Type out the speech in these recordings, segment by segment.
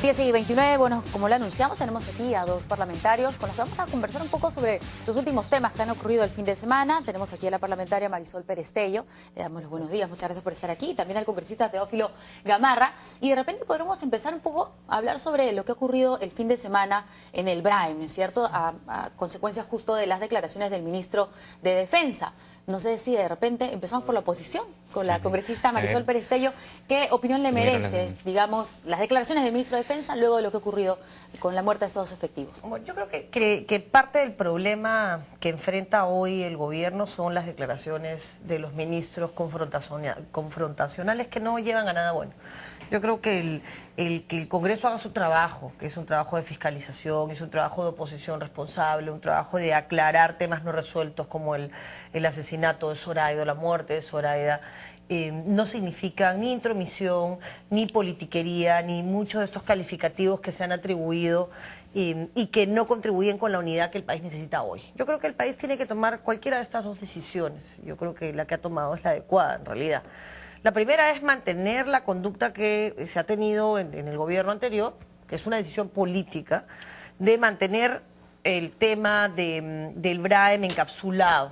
10:29, bueno, como lo anunciamos, tenemos aquí a dos parlamentarios con los que vamos a conversar un poco sobre los últimos temas que han ocurrido el fin de semana. Tenemos aquí a la parlamentaria Marisol Perestello, le damos los buenos días, muchas gracias por estar aquí, y también al congresista Teófilo Gamarra. Y de repente podremos empezar un poco a hablar sobre lo que ha ocurrido el fin de semana en el BRAEM, ¿no es cierto?, a consecuencia justo de las declaraciones del ministro de Defensa. No sé si de repente empezamos por la oposición, con la congresista Marisol Perestello. ¿Qué opinión le merece, digamos, las declaraciones del ministro de Defensa luego de lo que ha ocurrido con la muerte de estos dos efectivos? Bueno, yo creo que parte del problema que enfrenta hoy el gobierno son las declaraciones de los ministros confrontacionales que no llevan a nada bueno. Yo creo que el Congreso haga su trabajo, que es un trabajo de fiscalización, es un trabajo de oposición responsable, un trabajo de aclarar temas no resueltos como el asesinato de Zoraida, la muerte de Zoraida. No significan ni intromisión, ni politiquería, ni muchos de estos calificativos que se han atribuido y que no contribuyen con la unidad que el país necesita hoy. Yo creo que el país tiene que tomar cualquiera de estas dos decisiones. Yo creo que la que ha tomado es la adecuada, en realidad. La primera es mantener la conducta que se ha tenido en el gobierno anterior, que es una decisión política, de mantener el tema del BRAEM encapsulado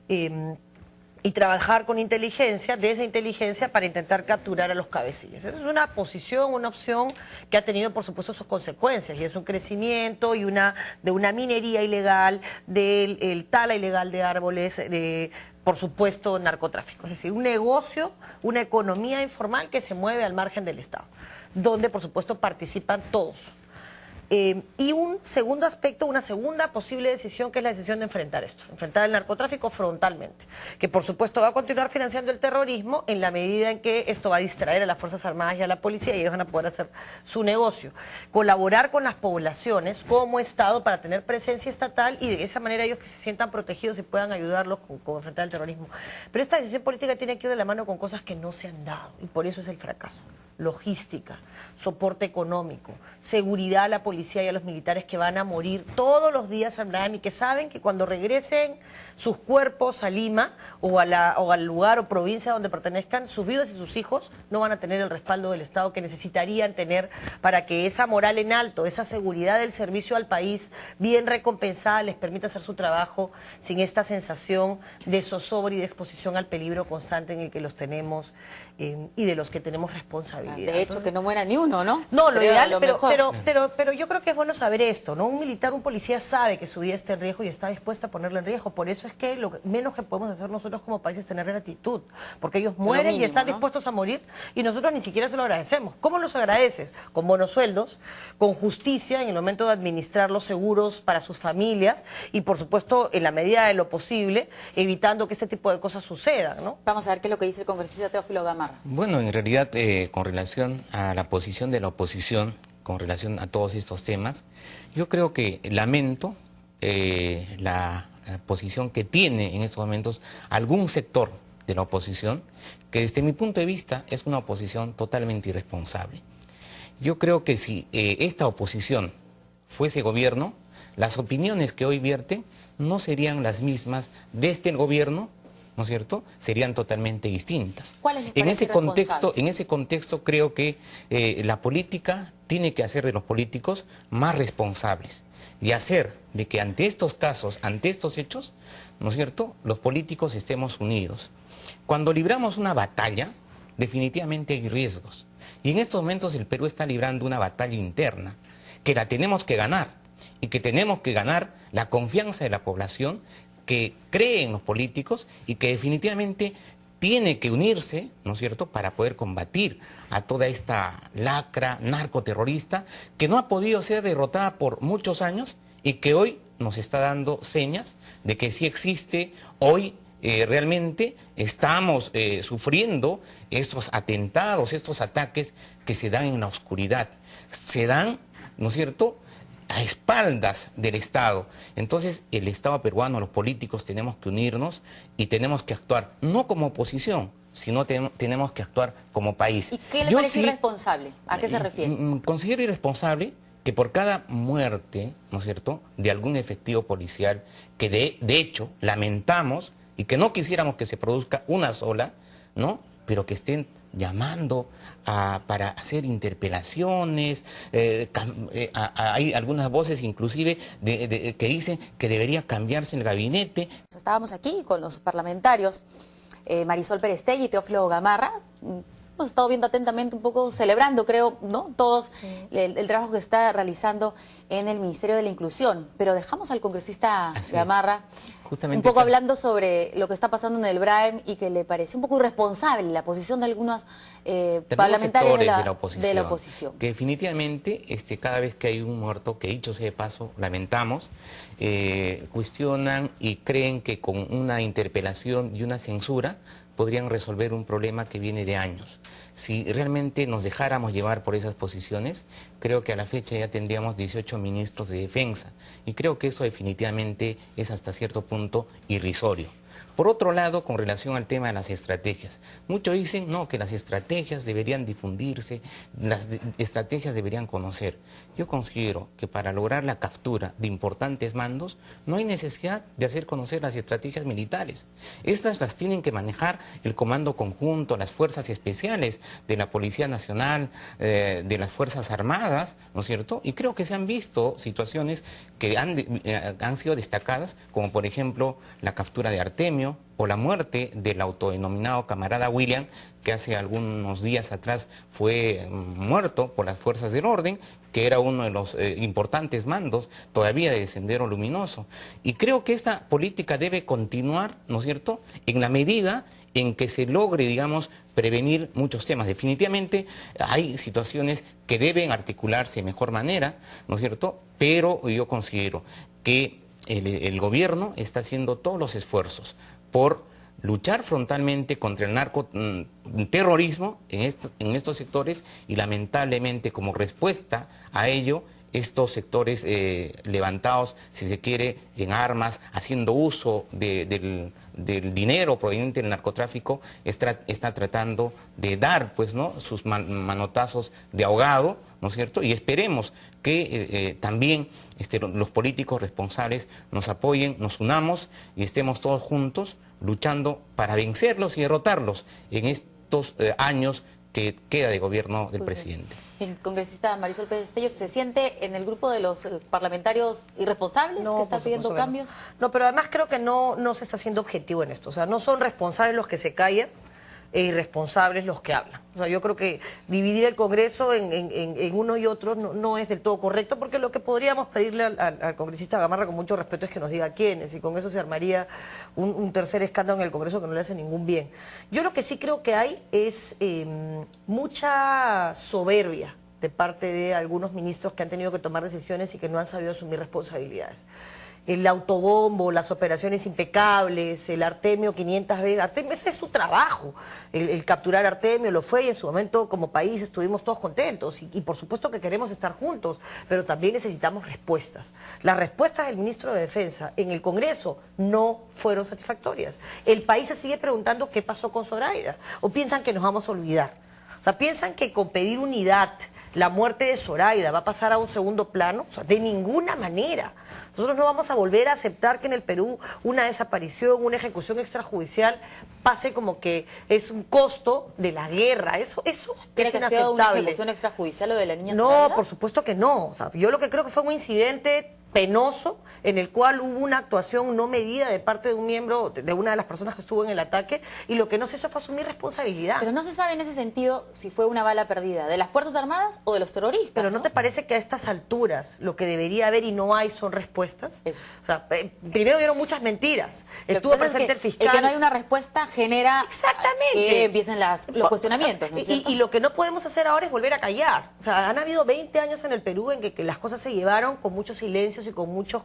y trabajar con inteligencia, de esa inteligencia para intentar capturar a los cabecillas. Esa es una posición, una opción que ha tenido, por supuesto, sus consecuencias, y es un crecimiento y de una minería ilegal, del tala ilegal de árboles, por supuesto, narcotráfico. Es decir, un negocio, una economía informal que se mueve al margen del Estado, donde, por supuesto, participan todos. Y un segundo aspecto, una segunda posible decisión, que es la decisión de enfrentar esto, enfrentar el narcotráfico frontalmente, que por supuesto va a continuar financiando el terrorismo en la medida en que esto va a distraer a las Fuerzas Armadas y a la policía y ellos van a poder hacer su negocio. Colaborar con las poblaciones como Estado para tener presencia estatal y de esa manera ellos que se sientan protegidos y puedan ayudarlos con enfrentar el terrorismo. Pero esta decisión política tiene que ir de la mano con cosas que no se han dado y por eso es el fracaso. Logística, soporte económico, seguridad a la policía y a los militares que van a morir todos los días en BRAEM y que saben que cuando regresen sus cuerpos a Lima o al lugar o provincia donde pertenezcan, sus viudas y sus hijos no van a tener el respaldo del Estado que necesitarían tener para que esa moral en alto, esa seguridad del servicio al país bien recompensada les permita hacer su trabajo sin esta sensación de zozobra y de exposición al peligro constante en el que los tenemos y de los que tenemos responsabilidad. De hecho, que no muera ni uno, ¿no? No, lo ideal, mejor. pero yo creo que es bueno saber esto, ¿no? Un militar, un policía sabe que su vida está en riesgo y está dispuesta a ponerla en riesgo. Por eso es que lo menos que podemos hacer nosotros como país es tener gratitud, porque ellos mueren mínimo, y están dispuestos a morir y nosotros ni siquiera se lo agradecemos. ¿Cómo los agradeces? Con buenos sueldos, con justicia en el momento de administrar los seguros para sus familias y, por supuesto, en la medida de lo posible, evitando que este tipo de cosas sucedan, ¿no? Vamos a ver qué es lo que dice el congresista Teófilo Gamarra. Bueno, en realidad, con relación a la posición de la oposición, con relación a todos estos temas, yo creo que lamento la posición que tiene en estos momentos algún sector de la oposición, que desde mi punto de vista es una oposición totalmente irresponsable. Yo creo que si esta oposición fuese gobierno, las opiniones que hoy vierte no serían las mismas desde el gobierno, ¿no es cierto?, serían totalmente distintas. En ese contexto creo que la política tiene que hacer de los políticos más responsables y hacer de que ante estos casos, ante estos hechos, ¿no es cierto?, los políticos estemos unidos. Cuando libramos una batalla, definitivamente hay riesgos. Y en estos momentos el Perú está librando una batalla interna, que la tenemos que ganar, y que tenemos que ganar la confianza de la población, que cree en los políticos y que definitivamente tiene que unirse, ¿no es cierto?, para poder combatir a toda esta lacra narcoterrorista que no ha podido ser derrotada por muchos años y que hoy nos está dando señas de que sí existe. Hoy realmente estamos sufriendo estos atentados, estos ataques que se dan en la oscuridad, se dan, ¿no es cierto?, a espaldas del Estado. Entonces el Estado peruano, los políticos tenemos que unirnos y tenemos que actuar no como oposición, sino tenemos que actuar como país. ¿Y qué le parece irresponsable? ¿A qué se refiere? Considero irresponsable que por cada muerte, ¿no es cierto?, de algún efectivo policial, que de hecho lamentamos y que no quisiéramos que se produzca una sola, ¿no?, pero que estén llamando para hacer interpelaciones, hay algunas voces inclusive que dicen que debería cambiarse el gabinete. Estábamos aquí con los parlamentarios Marisol Perestelli y Teófilo Gamarra. Hemos estado viendo atentamente, un poco celebrando, creo, ¿no? Todos el trabajo que está realizando en el Ministerio de la Inclusión. Pero dejamos al congresista Gamarra un poco hablando sobre lo que está pasando en el BRAEM y que le parece un poco irresponsable la posición de algunos parlamentarios de la oposición. Que definitivamente cada vez que hay un muerto, que dicho sea de paso, lamentamos, cuestionan y creen que con una interpelación y una censura podrían resolver un problema que viene de años. Si realmente nos dejáramos llevar por esas posiciones, creo que a la fecha ya tendríamos 18 ministros de defensa. Y creo que eso definitivamente es hasta cierto punto irrisorio. Por otro lado, con relación al tema de las estrategias, muchos dicen no, que las estrategias deberían difundirse, las estrategias deberían conocer. Yo considero que para lograr la captura de importantes mandos no hay necesidad de hacer conocer las estrategias militares. Estas las tienen que manejar el Comando Conjunto, las Fuerzas Especiales de la Policía Nacional, de las Fuerzas Armadas, ¿no es cierto? Y creo que se han visto situaciones que han sido destacadas, como por ejemplo la captura de Artemio, o la muerte del autodenominado camarada William, que hace algunos días atrás fue muerto por las fuerzas del orden, que era uno de los importantes mandos todavía de Sendero Luminoso. Y creo que esta política debe continuar, ¿no es cierto?, en la medida en que se logre, digamos, prevenir muchos temas. Definitivamente hay situaciones que deben articularse de mejor manera, ¿no es cierto?, pero yo considero que el gobierno está haciendo todos los esfuerzos por luchar frontalmente contra el narcoterrorismo en estos sectores y lamentablemente como respuesta a ello estos sectores levantados, si se quiere, en armas, haciendo uso del dinero proveniente del narcotráfico, está tratando de dar, pues, ¿no?, sus manotazos de ahogado, ¿no es cierto? Y esperemos que también los políticos responsables nos apoyen, nos unamos y estemos todos juntos luchando para vencerlos y derrotarlos en estos años que queda de gobierno del presidente. Bien, congresista Marisol Perestelli, ¿se siente en el grupo de los parlamentarios irresponsables que están pidiendo cambios? No, pero además creo que no se está haciendo objetivo en esto. O sea, no son responsables los que se callan e irresponsables los que hablan. O sea, yo creo que dividir el Congreso en uno y otro no es del todo correcto, porque lo que podríamos pedirle al congresista Gamarra, con mucho respeto, es que nos diga quiénes, y con eso se armaría un tercer escándalo en el Congreso que no le hace ningún bien. Yo lo que sí creo que hay es mucha soberbia de parte de algunos ministros que han tenido que tomar decisiones y que no han sabido asumir responsabilidades. El autobombo, las operaciones impecables, el Artemio 500 veces, Artemio, ese es su trabajo, el capturar Artemio lo fue, y en su momento como país estuvimos todos contentos y por supuesto que queremos estar juntos, pero también necesitamos respuestas. Las respuestas del ministro de Defensa en el Congreso no fueron satisfactorias. El país se sigue preguntando qué pasó con Zoraida, o piensan que nos vamos a olvidar. O sea, piensan que con pedir unidad la muerte de Zoraida va a pasar a un segundo plano. O sea, de ninguna manera. Nosotros no vamos a volver a aceptar que en el Perú una desaparición, una ejecución extrajudicial pase como que es un costo de la guerra. Eso es ¿Cree que ha sido una ejecución extrajudicial lo de la niña Zoraida? No, por supuesto que no. O sea, yo lo que creo que fue un incidente penoso en el cual hubo una actuación no medida de parte de un miembro, de una de las personas que estuvo en el ataque, y lo que no se hizo fue asumir responsabilidad. Pero no se sabe en ese sentido si fue una bala perdida, ¿de las Fuerzas Armadas o de los terroristas? Pero ¿no te parece que a estas alturas lo que debería haber y no hay son respuestas? Eso. O sea, primero vieron muchas mentiras. Estuvo presente el fiscal. El que no hay una respuesta genera que empiecen los cuestionamientos, ¿no es cierto? Y lo que no podemos hacer ahora es volver a callar. O sea, han habido 20 años en el Perú en que las cosas se llevaron con muchos silencios y con mucha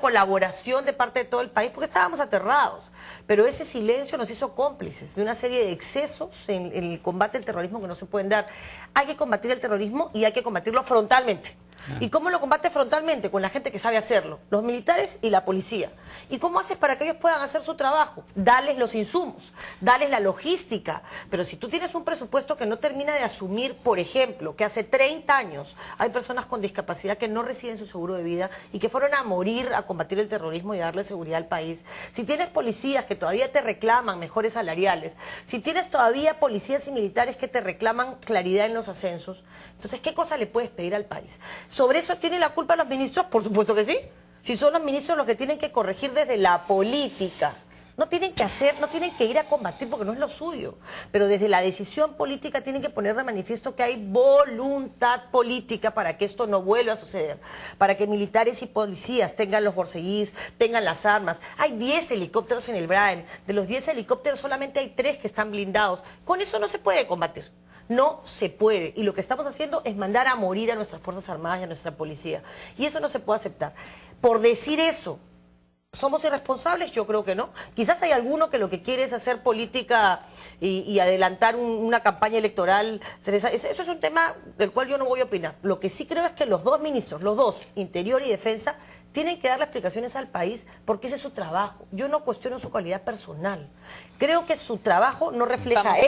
colaboración de parte de todo el país, porque estábamos aterrados. Pero ese silencio nos hizo cómplices de una serie de excesos en el combate al terrorismo que no se pueden dar. Hay que combatir el terrorismo y hay que combatirlo frontalmente. ¿Y cómo lo combate frontalmente? Con la gente que sabe hacerlo, los militares y la policía. ¿Y cómo haces para que ellos puedan hacer su trabajo? Dales los insumos, dales la logística. Pero si tú tienes un presupuesto que no termina de asumir, por ejemplo, que hace 30 años hay personas con discapacidad que no reciben su seguro de vida y que fueron a morir a combatir el terrorismo y darle seguridad al país. Si tienes policías que todavía te reclaman mejores salariales, si tienes todavía policías y militares que te reclaman claridad en los ascensos, entonces, ¿qué cosa le puedes pedir al país? ¿Sobre eso tienen la culpa los ministros? Por supuesto que sí. Si son los ministros los que tienen que corregir desde la política. No tienen que ir a combatir porque no es lo suyo. Pero desde la decisión política tienen que poner de manifiesto que hay voluntad política para que esto no vuelva a suceder. Para que militares y policías tengan los borceguís, tengan las armas. Hay 10 helicópteros en el Braem. De los 10 helicópteros solamente hay 3 que están blindados. Con eso no se puede combatir. No se puede. Y lo que estamos haciendo es mandar a morir a nuestras Fuerzas Armadas y a nuestra policía. Y eso no se puede aceptar. Por decir eso, ¿somos irresponsables? Yo creo que no. Quizás hay alguno que lo que quiere es hacer política y adelantar una campaña electoral. Eso es un tema del cual yo no voy a opinar. Lo que sí creo es que los dos ministros, los dos, Interior y Defensa, tienen que darle explicaciones al país porque ese es su trabajo. Yo no cuestiono su calidad personal. Creo que su trabajo no refleja...